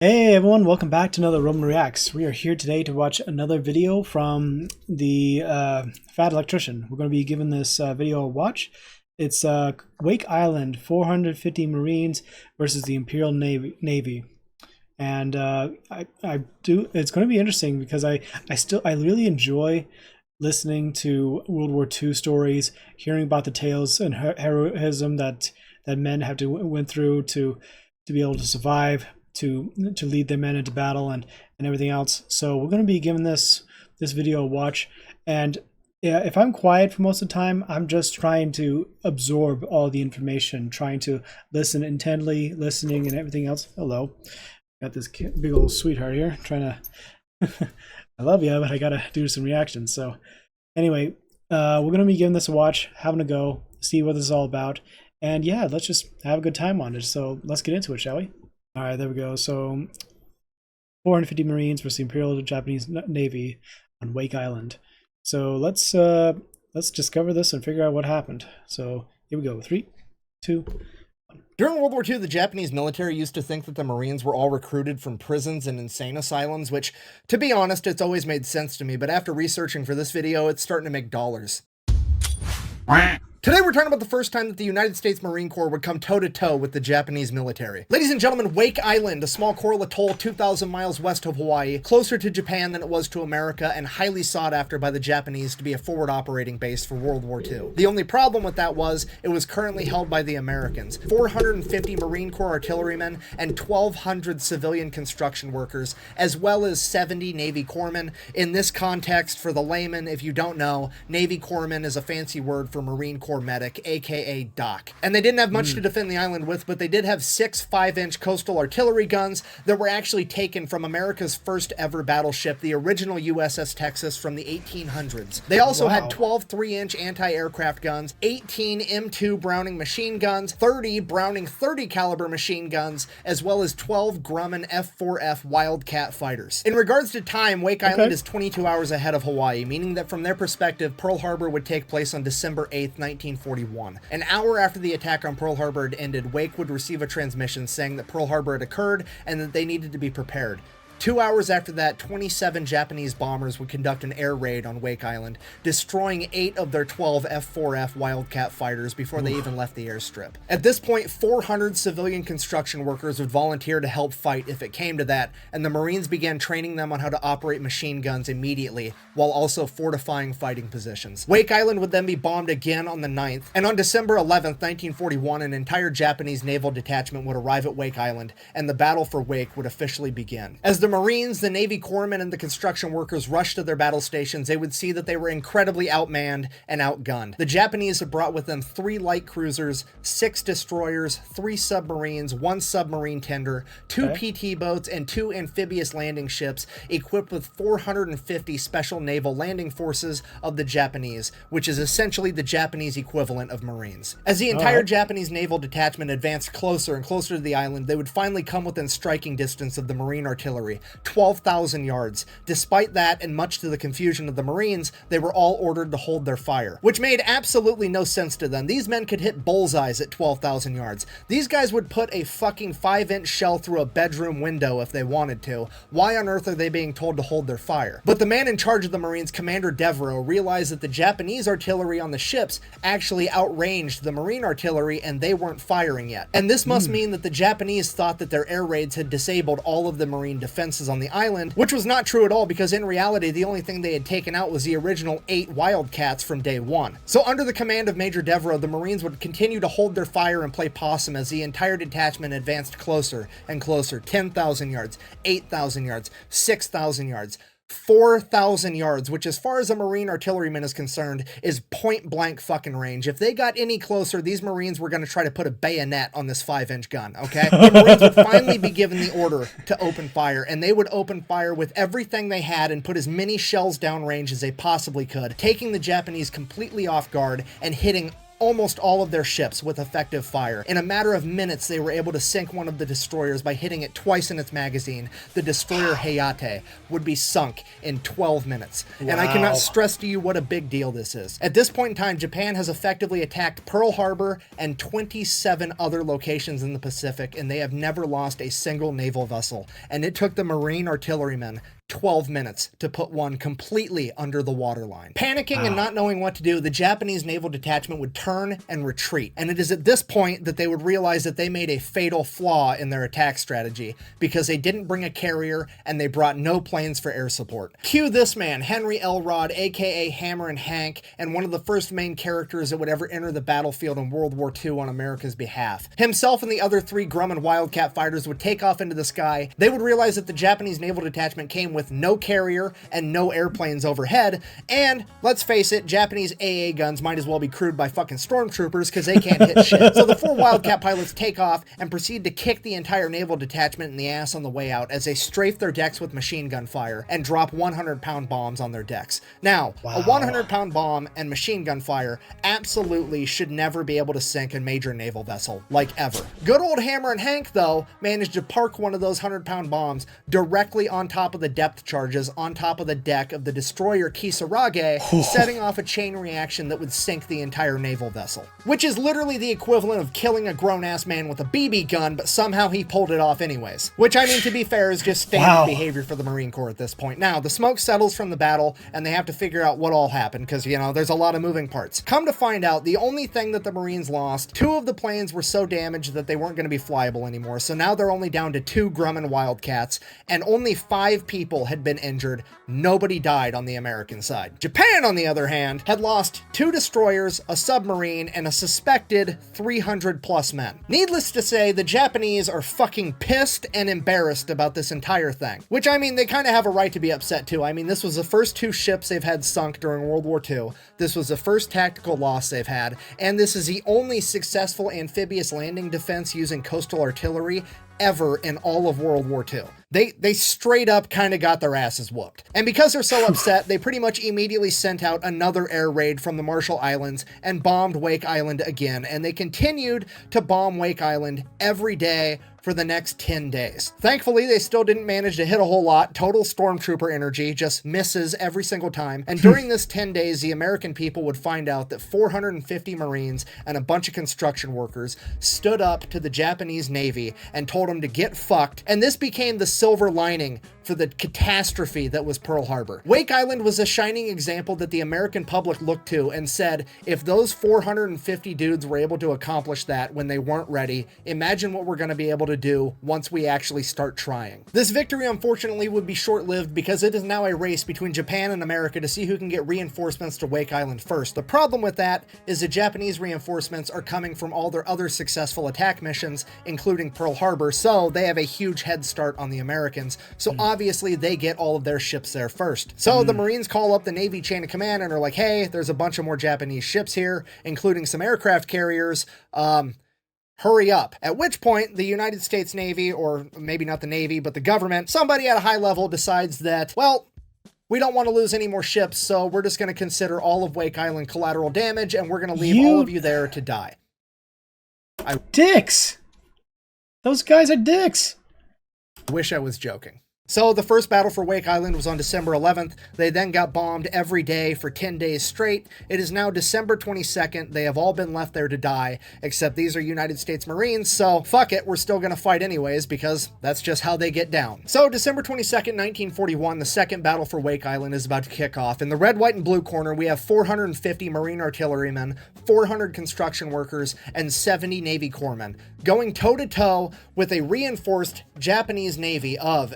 Hey everyone, welcome back to another Roman Reacts. We are here today to watch another video from the Fat Electrician. We're going to be giving this video a watch. It's Wake Island, 450 Marines versus the Imperial Navy. And it's going to be interesting because I really enjoy listening to World War II stories, hearing about the tales and heroism that men have to went through to be able to survive, to lead their men into battle and everything else. So we're going to be giving this video a watch. And yeah, if I'm quiet for most of the time, I'm just trying to absorb all the information, trying to listen intently, listening and everything else. Hello, got this big old sweetheart here trying to I love you, but I gotta do some reactions. So anyway, we're gonna be giving this a watch, having a go, see what this is all about, and yeah, let's just have a good time on it. So let's get into it, shall we? All right, there we go. So 450 Marines versus the Imperial Japanese Navy on Wake Island. So let's discover this and figure out what happened. So here we go. 3, 2. During World War II, the Japanese military used to think that the Marines were all recruited from prisons and insane asylums, which, to be honest, it's always made sense to me, but after researching for this video, it's starting to make dollars. Today we're talking about the first time that the United States Marine Corps would come toe-to-toe with the Japanese military. Ladies and gentlemen, Wake Island, a small coral atoll 2,000 miles west of Hawaii, closer to Japan than it was to America, and highly sought after by the Japanese to be a forward operating base for World War II. The only problem with that was, it was currently held by the Americans. 450 Marine Corps artillerymen and 1,200 civilian construction workers, as well as 70 Navy corpsmen. In this context, for the layman, if you don't know, Navy corpsman is a fancy word for Marine Corps medic, aka Doc. And they didn't have much to defend the island with, but they did have 6 5-inch coastal artillery guns that were actually taken from America's first ever battleship, the original USS Texas from the 1800s. They also had 12 3-inch anti-aircraft guns, 18 M2 Browning machine guns, 30 Browning 30 caliber machine guns, as well as 12 Grumman F4F Wildcat fighters. In regards to time, Wake Island is 22 hours ahead of Hawaii, meaning that from their perspective, Pearl Harbor would take place on December 8th, 1941. An hour after the attack on Pearl Harbor had ended, Wake would receive a transmission saying that Pearl Harbor had occurred and that they needed to be prepared. 2 hours after that, 27 Japanese bombers would conduct an air raid on Wake Island, destroying 8 of their 12 F4F Wildcat fighters before they even left the airstrip. At this point, 400 civilian construction workers would volunteer to help fight if it came to that, and the Marines began training them on how to operate machine guns immediately, while also fortifying fighting positions. Wake Island would then be bombed again on the 9th, and on December 11th, 1941, an entire Japanese naval detachment would arrive at Wake Island, and the battle for Wake would officially begin. As the Marines, the Navy corpsmen, and the construction workers rushed to their battle stations, they would see that they were incredibly outmanned and outgunned. The Japanese had brought with them 3 light cruisers, 6 destroyers, 3 submarines, 1 submarine tender, 2 PT boats, and 2 amphibious landing ships equipped with 450 special naval landing forces of the Japanese, which is essentially the Japanese equivalent of Marines. As the entire Japanese naval detachment advanced closer and closer to the island, they would finally come within striking distance of the Marine artillery, 12,000 yards. Despite that, and much to the confusion of the Marines, they were all ordered to hold their fire, which made absolutely no sense to them. These men could hit bullseyes at 12,000 yards. These guys would put a fucking 5-inch shell through a bedroom window if they wanted to. Why on earth are they being told to hold their fire? But the man in charge of the Marines, Commander Devereaux, realized that the Japanese artillery on the ships actually outranged the Marine artillery and they weren't firing yet. And this must mean that the Japanese thought that their air raids had disabled all of the Marine defenses on the island, which was not true at all, because in reality the only thing they had taken out was the original 8 Wildcats from day one. So under the command of Major Devereaux, the Marines would continue to hold their fire and play possum as the entire detachment advanced closer and closer. 10,000 yards, 8,000 yards, 6,000 yards, 4,000 yards, which as far as a Marine artilleryman is concerned is point blank fucking range. If they got any closer, these Marines were going to try to put a bayonet on this 5-inch gun, okay? The Marines would finally be given the order to open fire, and they would open fire with everything they had and put as many shells downrange as they possibly could, taking the Japanese completely off guard and hitting almost all of their ships with effective fire. In a matter of minutes, they were able to sink one of the destroyers by hitting it twice in its magazine. The destroyer Hayate would be sunk in 12 minutes. Wow. And I cannot stress to you what a big deal this is. At this point in time, Japan has effectively attacked Pearl Harbor and 27 other locations in the Pacific, and they have never lost a single naval vessel. And it took the Marine artillerymen 12 minutes to put one completely under the waterline. Panicking and not knowing what to do, the Japanese naval detachment would turn and retreat. And it is at this point that they would realize that they made a fatal flaw in their attack strategy because they didn't bring a carrier and they brought no planes for air support. Cue this man, Henry Elrod, aka Hammer and Hank, and one of the first main characters that would ever enter the battlefield in World War II on America's behalf. Himself and the other 3 Grumman Wildcat fighters would take off into the sky. They would realize that the Japanese naval detachment came with no carrier and no airplanes overhead, and let's face it, Japanese AA guns might as well be crewed by fucking stormtroopers because they can't hit shit. So the 4 Wildcat pilots take off and proceed to kick the entire naval detachment in the ass on the way out as they strafe their decks with machine gun fire and drop 100-pound bombs on their decks. Now, a 100-pound bomb and machine gun fire absolutely should never be able to sink a major naval vessel, like ever. Good old Hammer and Hank, though, managed to park one of those 100-pound bombs directly on top of the depth charges on top of the deck of the destroyer Kisarage, setting off a chain reaction that would sink the entire naval vessel. Which is literally the equivalent of killing a grown-ass man with a BB gun, but somehow he pulled it off anyways. Which, I mean, to be fair, is just standard behavior for the Marine Corps at this point. Now, the smoke settles from the battle, and they have to figure out what all happened, because, you know, there's a lot of moving parts. Come to find out, the only thing that the Marines lost, 2 of the planes were so damaged that they weren't going to be flyable anymore, so now they're only down to 2 Grumman Wildcats, and only 5 people had been injured. Nobody died on the American side. Japan, on the other hand, had lost 2 destroyers, a submarine, and a suspected 300 plus men. Needless to say, the Japanese are fucking pissed and embarrassed about this entire thing. Which, I mean, they kind of have a right to be upset too. I mean, this was the first 2 ships they've had sunk during World War II. This was the first tactical loss they've had, and this is the only successful amphibious landing defense using coastal artillery ever in all of World War II. They straight up kind of got their asses whooped. And because they're so upset, they pretty much immediately sent out another air raid from the Marshall Islands and bombed Wake Island again. And they continued to bomb Wake Island every day for the next 10 days. Thankfully, they still didn't manage to hit a whole lot. Total stormtrooper energy, just misses every single time. And during this 10 days, the American people would find out that 450 Marines and a bunch of construction workers stood up to the Japanese Navy and told them to get fucked. And this became the silver lining for the catastrophe that was Pearl Harbor. Wake Island was a shining example that the American public looked to and said, if those 450 dudes were able to accomplish that when they weren't ready, imagine what we're going to be able to do once we actually start trying. This victory, unfortunately, would be short-lived because it is now a race between Japan and America to see who can get reinforcements to Wake Island first. The problem with that is the Japanese reinforcements are coming from all their other successful attack missions, including Pearl Harbor, so they have a huge head start on the Americans. So obviously they get all of their ships there first. So the Marines call up the Navy chain of command and are like, hey, there's a bunch of more Japanese ships here, including some aircraft carriers. Hurry up. At which point, the United States Navy, or maybe not the Navy, but the government, somebody at a high level decides that, well, we don't want to lose any more ships, so we're just going to consider all of Wake Island collateral damage, and we're going to leave all of you there to die. Dicks! Those guys are dicks! I wish I was joking. So the first battle for Wake Island was on December 11th. They then got bombed every day for 10 days straight. It is now December 22nd. They have all been left there to die, except these are United States Marines, so fuck it, we're still gonna fight anyways, because that's just how they get down. So December 22nd, 1941, the second battle for Wake Island is about to kick off. In the red, white, and blue corner, we have 450 Marine artillerymen, 400 construction workers, and 70 Navy corpsmen, going toe-to-toe with a reinforced Japanese Navy of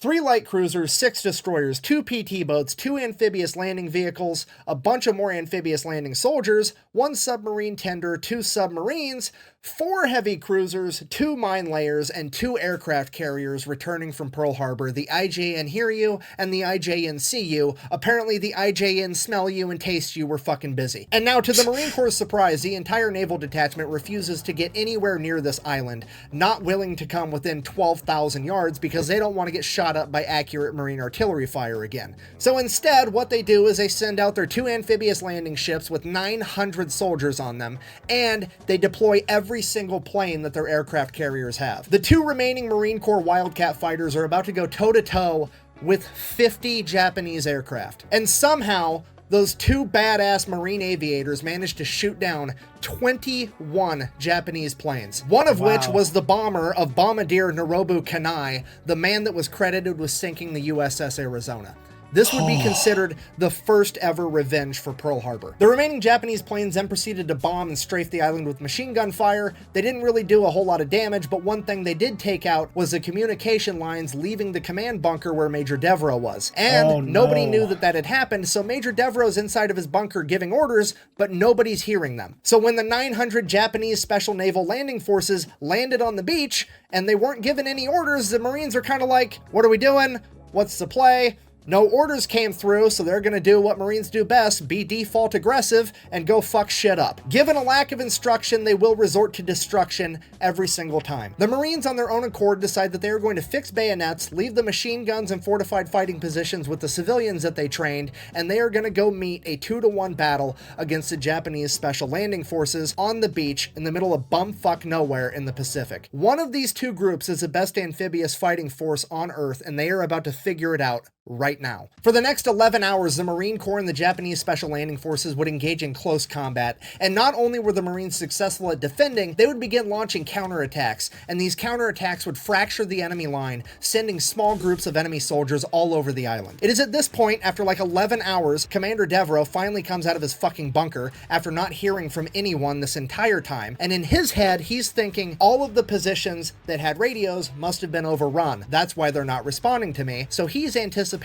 3 light cruisers, 6 destroyers, 2 PT boats, 2 amphibious landing vehicles, a bunch of more amphibious landing soldiers, 1 submarine tender, 2 submarines, 4 heavy cruisers, 2 mine layers, and 2 aircraft carriers returning from Pearl Harbor, the IJN Hear You and the IJN See You. Apparently the IJN Smell You and Taste You were fucking busy. And now, to the Marine Corps' surprise, the entire naval detachment refuses to get anywhere near this island, not willing to come within 12,000 yards because they don't want to get shot up by accurate Marine artillery fire again. So instead, what they do is they send out their 2 amphibious landing ships with 900 soldiers on them, and they deploy every single plane that their aircraft carriers have. The 2 remaining Marine Corps Wildcat fighters are about to go toe-to-toe with 50 Japanese aircraft. And somehow, those 2 badass Marine aviators managed to shoot down 21 Japanese planes, one of which was the bomber of Bombardier Norobu Kanai, the man that was credited with sinking the USS Arizona. This would be considered the first ever revenge for Pearl Harbor. The remaining Japanese planes then proceeded to bomb and strafe the island with machine gun fire. They didn't really do a whole lot of damage, but one thing they did take out was the communication lines leaving the command bunker where Major Devereaux was. And nobody knew that that had happened, so Major Devereaux's inside of his bunker giving orders, but nobody's hearing them. So when the 900 Japanese Special Naval Landing Forces landed on the beach and they weren't given any orders, the Marines are kind of like, what are we doing? What's the play? No orders came through, so they're gonna do what Marines do best, be default aggressive and go fuck shit up. Given a lack of instruction, they will resort to destruction every single time. The Marines on their own accord decide that they are going to fix bayonets, leave the machine guns and fortified fighting positions with the civilians that they trained, and they are gonna go meet a 2-to-1 battle against the Japanese Special Landing Forces on the beach in the middle of bumfuck nowhere in the Pacific. One of these 2 groups is the best amphibious fighting force on Earth, and they are about to figure it out right now. For the next 11 hours, the Marine Corps and the Japanese Special Landing Forces would engage in close combat, and not only were the Marines successful at defending, they would begin launching counterattacks, and these counterattacks would fracture the enemy line, sending small groups of enemy soldiers all over the island. It is at this point, after like 11 hours, Commander Devereaux finally comes out of his fucking bunker after not hearing from anyone this entire time, and in his head, he's thinking all of the positions that had radios must have been overrun. That's why they're not responding to me, so he's anticipating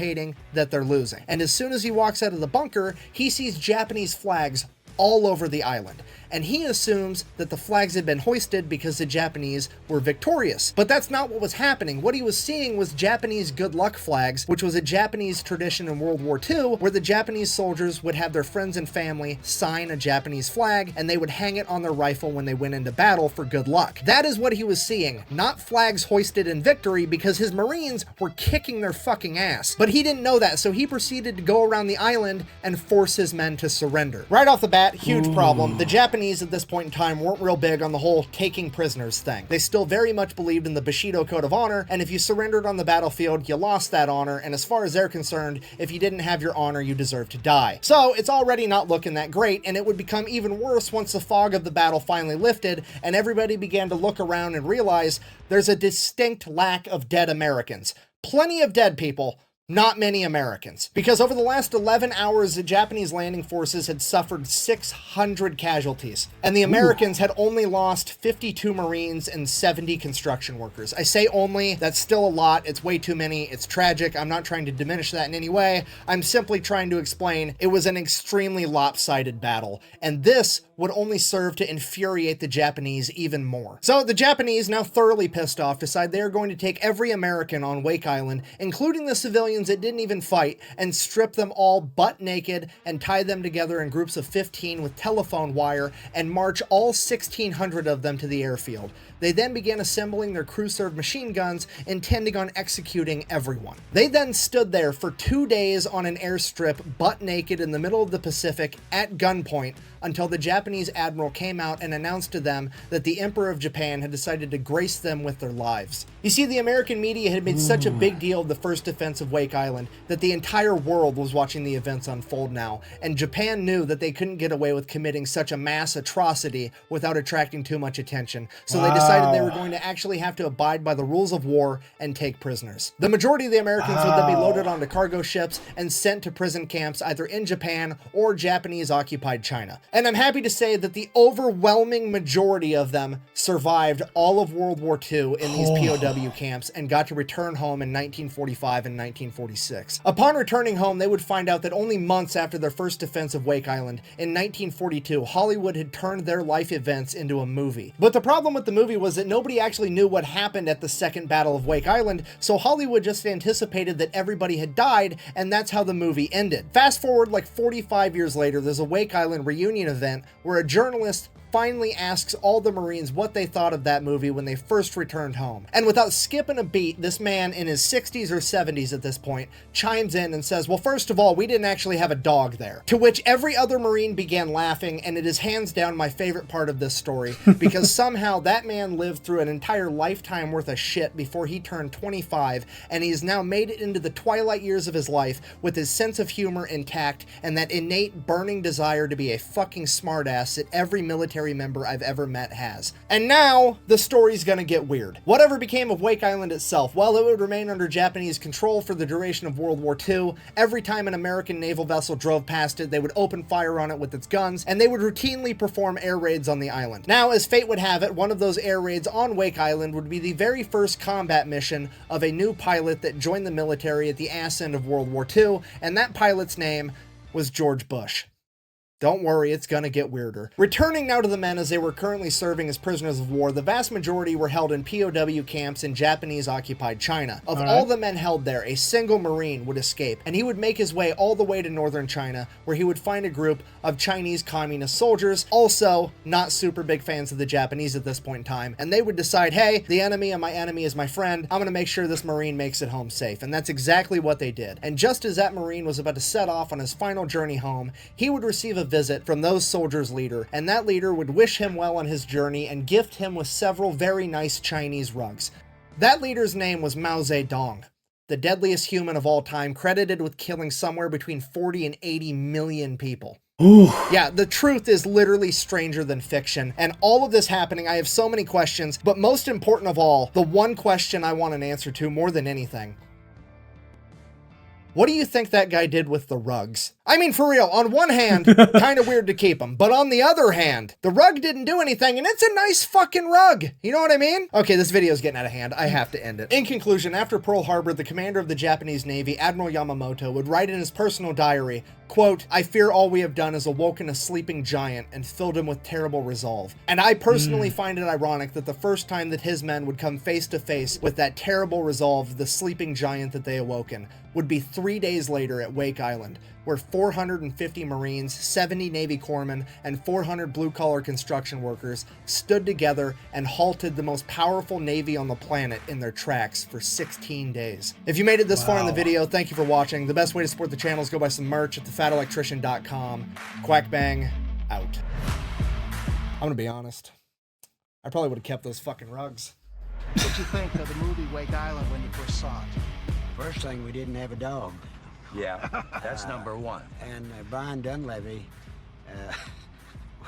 that they're losing. And as soon as he walks out of the bunker, he sees Japanese flags all over the island. And he assumes that the flags had been hoisted because the Japanese were victorious. But that's not what was happening. What he was seeing was Japanese good luck flags, which was a Japanese tradition in World War II, where the Japanese soldiers would have their friends and family sign a Japanese flag, and they would hang it on their rifle when they went into battle for good luck. That is what he was seeing, not flags hoisted in victory, because his Marines were kicking their fucking ass. But he didn't know that, so he proceeded to go around the island and force his men to surrender. Right off the bat, huge problem. The Japanese at this point in time weren't real big on the whole taking prisoners thing. They still very much believed in the Bushido Code of Honor, and if you surrendered on the battlefield, you lost that honor, and as far as they're concerned, if you didn't have your honor, you deserved to die. So it's already not looking that great, and it would become even worse once the fog of the battle finally lifted, and everybody began to look around and realize there's a distinct lack of dead Americans. Plenty of dead people, not many Americans. Because over the last 11 hours, the Japanese landing forces had suffered 600 casualties, and the Americans had only lost 52 Marines and 70 construction workers. I say only, that's still a lot, it's way too many, it's tragic, I'm not trying to diminish that in any way, I'm simply trying to explain it was an extremely lopsided battle, and this would only serve to infuriate the Japanese even more. So the Japanese, now thoroughly pissed off, decide they are going to take every American on Wake Island, including the civilians that didn't even fight, and strip them all butt naked and tie them together in groups of 15 with telephone wire and march all 1,600 of them to the airfield. They then began assembling their crew-served machine guns, intending on executing everyone. They then stood there for 2 days on an airstrip, butt naked in the middle of the Pacific, at gunpoint, until the Japanese admiral came out and announced to them that the Emperor of Japan had decided to grace them with their lives. You see, the American media had made such a big deal of the first defense of Wake Island that the entire world was watching the events unfold now, and Japan knew that they couldn't get away with committing such a mass atrocity without attracting too much attention, so they decided they were going to actually have to abide by the rules of war and take prisoners. The majority of the Americans would then be loaded onto cargo ships and sent to prison camps either in Japan or Japanese-occupied China. And I'm happy to say that the overwhelming majority of them survived all of World War II in these POW camps and got to return home in 1945 and 1946. Upon returning home, they would find out that only months after their first defense of Wake Island, in 1942, Hollywood had turned their life events into a movie. But the problem with the movie was that nobody actually knew what happened at the Second Battle of Wake Island, so Hollywood just anticipated that everybody had died, and that's how the movie ended. Fast forward like 45 years later, there's a Wake Island reunion event where a journalist finally asks all the Marines what they thought of that movie when they first returned home. And without skipping a beat, this man in his 60s or 70s at this point chimes in and says, well, first of all, we didn't actually have a dog there. To which every other Marine began laughing, and it is hands down my favorite part of this story, because somehow that man lived through an entire lifetime worth of shit before he turned 25, and he has now made it into the twilight years of his life with his sense of humor intact and that innate burning desire to be a fucking smartass that every military member I've ever met has. And now, the story's gonna get weird. Whatever became of Wake Island itself, while it would remain under Japanese control for the duration of World War II, every time an American naval vessel drove past it, they would open fire on it with its guns, and they would routinely perform air raids on the island. Now, as fate would have it, one of those air raids on Wake Island would be the very first combat mission of a new pilot that joined the military at the ass end of World War II, and that pilot's name was George Bush. Don't worry, it's gonna get weirder. Returning now to the men as they were currently serving as prisoners of war, the vast majority were held in POW camps in Japanese-occupied China. Of all the men held there, a single Marine would escape, and he would make his way all the way to northern China, where he would find a group of Chinese communist soldiers, also not super big fans of the Japanese at this point in time, and they would decide, hey, the enemy of my enemy is my friend, I'm gonna make sure this Marine makes it home safe, and that's exactly what they did. And just as that Marine was about to set off on his final journey home, he would receive a visit from those soldiers' leader, and that leader would wish him well on his journey and gift him with several very nice Chinese rugs. That leader's name was Mao Zedong, the deadliest human of all time, credited with killing somewhere between 40 and 80 million people. Ooh. Yeah, the truth is literally stranger than fiction, and all of this happening, I have so many questions, but most important of all, the one question I want an answer to more than anything: what do you think that guy did with the rugs? I mean, for real, on one hand, kind of weird to keep them, but on the other hand, the rug didn't do anything, and it's a nice fucking rug. You know what I mean? Okay, this video is getting out of hand. I have to end it. In conclusion, after Pearl Harbor, the commander of the Japanese Navy, Admiral Yamamoto, would write in his personal diary, quote, "I fear all we have done is awoken a sleeping giant and filled him with terrible resolve." And I personally find it ironic that the first time that his men would come face to face with that terrible resolve, the sleeping giant that they awoken, would be 3 days later at Wake Island, where 450 Marines, 70 Navy corpsmen, and 400 blue-collar construction workers stood together and halted the most powerful Navy on the planet in their tracks for 16 days. If you made it this far in the video, thank you for watching. The best way to support the channel is go buy some merch at thefatelectrician.com. Quack bang, out. I'm gonna be honest. I probably would have kept those fucking rugs. What'd you think of the movie Wake Island when you first saw it? First thing, we didn't have a dog. Yeah, that's number one. And Brian Dunleavy,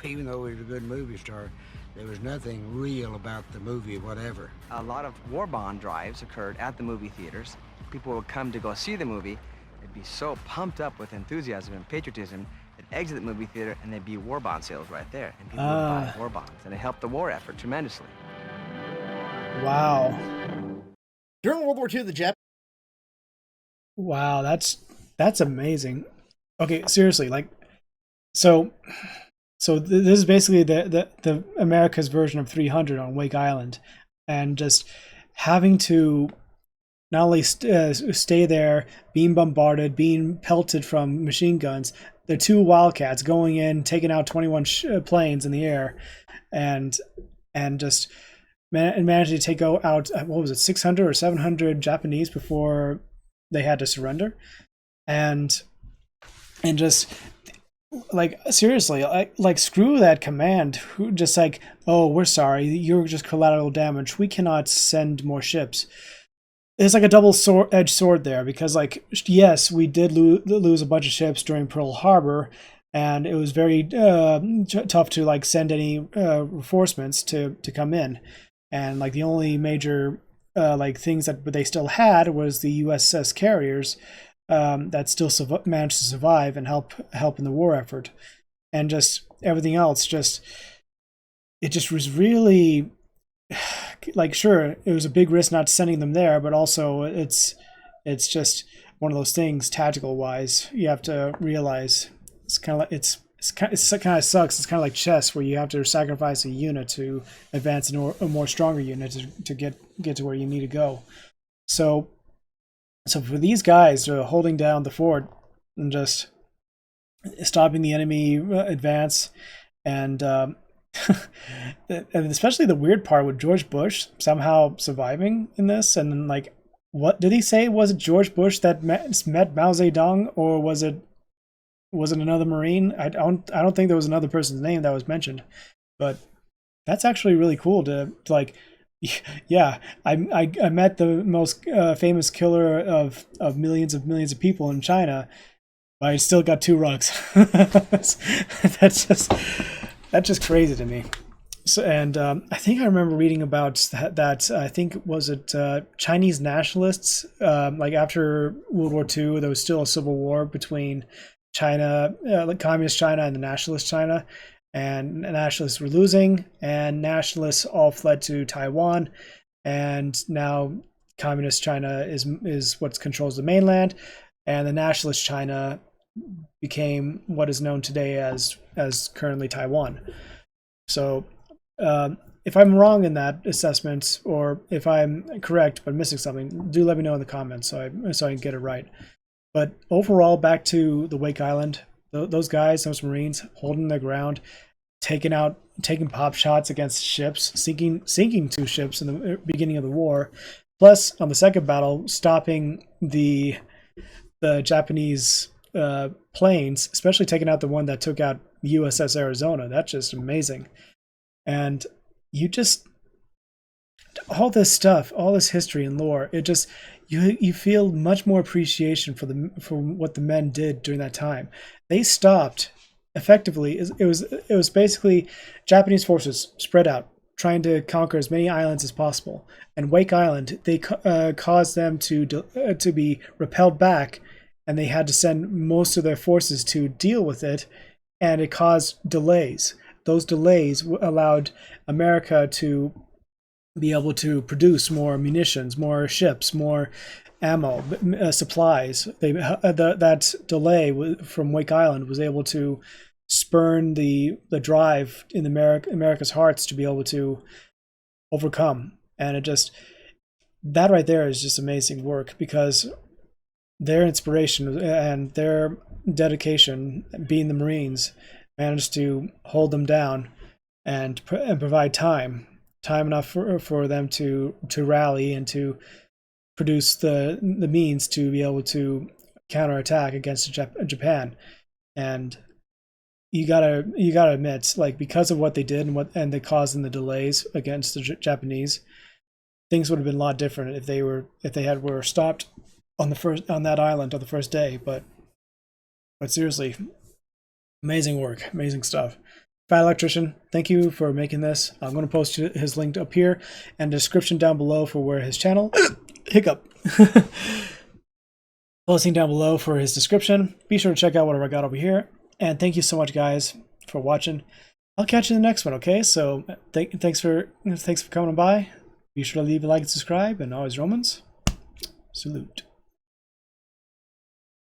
even though he was a good movie star, there was nothing real about the movie whatever. A lot of war bond drives occurred at the movie theaters. People would come to go see the movie. They'd be so pumped up with enthusiasm and patriotism, they'd exit the movie theater and there'd be war bond sales right there. And people would buy war bonds, and it helped the war effort tremendously. Wow. During World War II, the Japanese... Wow, that's amazing. Okay, seriously, like, so this is basically the America's version of 300 on Wake Island, and just having to not only stay there, being bombarded, being pelted from machine guns, the two Wildcats going in, taking out 21 planes in the air, and just managing to take out, what was it, 600 or 700 Japanese before they had to surrender, and just like, seriously, like screw that command who just like, oh, we're sorry, you're just collateral damage, we cannot send more ships. It's like a double-edged sword there, because like, yes, we did lose a bunch of ships during Pearl Harbor, and it was very tough to like send any reinforcements to come in, and like the only major like things that they still had was the USS carriers that still managed to survive and help in the war effort, and just everything else it just was really like, sure, it was a big risk not sending them there, but also it's just one of those things tactical wise. You have to realize it's kind of like it kind of sucks. It's kind of like chess, where you have to sacrifice a unit to advance a more stronger unit to get to where you need to go. So for these guys, holding down the fort and just stopping the enemy advance, and and especially the weird part with George Bush somehow surviving in this, and then like, what did he say? Was it George Bush that met Mao Zedong, or was it another Marine? I don't think there was another person's name that was mentioned, but that's actually really cool to like. Yeah, I met the most famous killer of millions of people in China. But I still got 2 rugs. That's just crazy to me. So, and I think I remember reading about that. I think was it Chinese nationalists. Like after World War II, there was still a civil war between China, like communist China, and the nationalist China. And nationalists were losing, and nationalists all fled to Taiwan, and now communist China is what controls the mainland, and the nationalist China became what is known today as currently Taiwan. So if I'm wrong in that assessment, or if I'm correct but missing something, do let me know in the comments so I can get it right. But overall, back to the Wake Island, those guys, those Marines, holding their ground, taking pop shots against ships, sinking 2 ships in the beginning of the war. Plus, on the second battle, stopping the Japanese planes, especially taking out the one that took out USS Arizona. That's just amazing. And all this stuff, all this history and lore, it just you feel much more appreciation for what the men did during that time. They stopped effectively. It was basically Japanese forces spread out, trying to conquer as many islands as possible. And Wake Island, they caused them to be repelled back, and they had to send most of their forces to deal with it, and it caused delays. Those delays allowed America to be able to produce more munitions, more ships, more ammo, supplies. That delay from Wake Island was able to spurn the drive in America's hearts to be able to overcome. And that right there is just amazing work, because their inspiration and their dedication, being the Marines, managed to hold them down and provide time enough for them to rally and to produce the means to be able to counterattack against Japan. And you gotta admit, like, because of what they did and they caused in the delays against the Japanese, things would have been a lot different if they were stopped on that island on the first day. But seriously, amazing work, amazing stuff. Fat Electrician, thank you for making this. I'm going to post his link up here and description down below for where his channel hiccup posting down below for his description. Be sure to check out whatever I got over here. And thank you so much, guys, for watching. I'll catch you in the next one, okay? So thanks for coming by. Be sure to leave a like and subscribe, and always Romans, salute.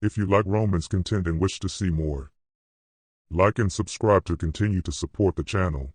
If you like Romans content and wish to see more, like and subscribe to continue to support the channel.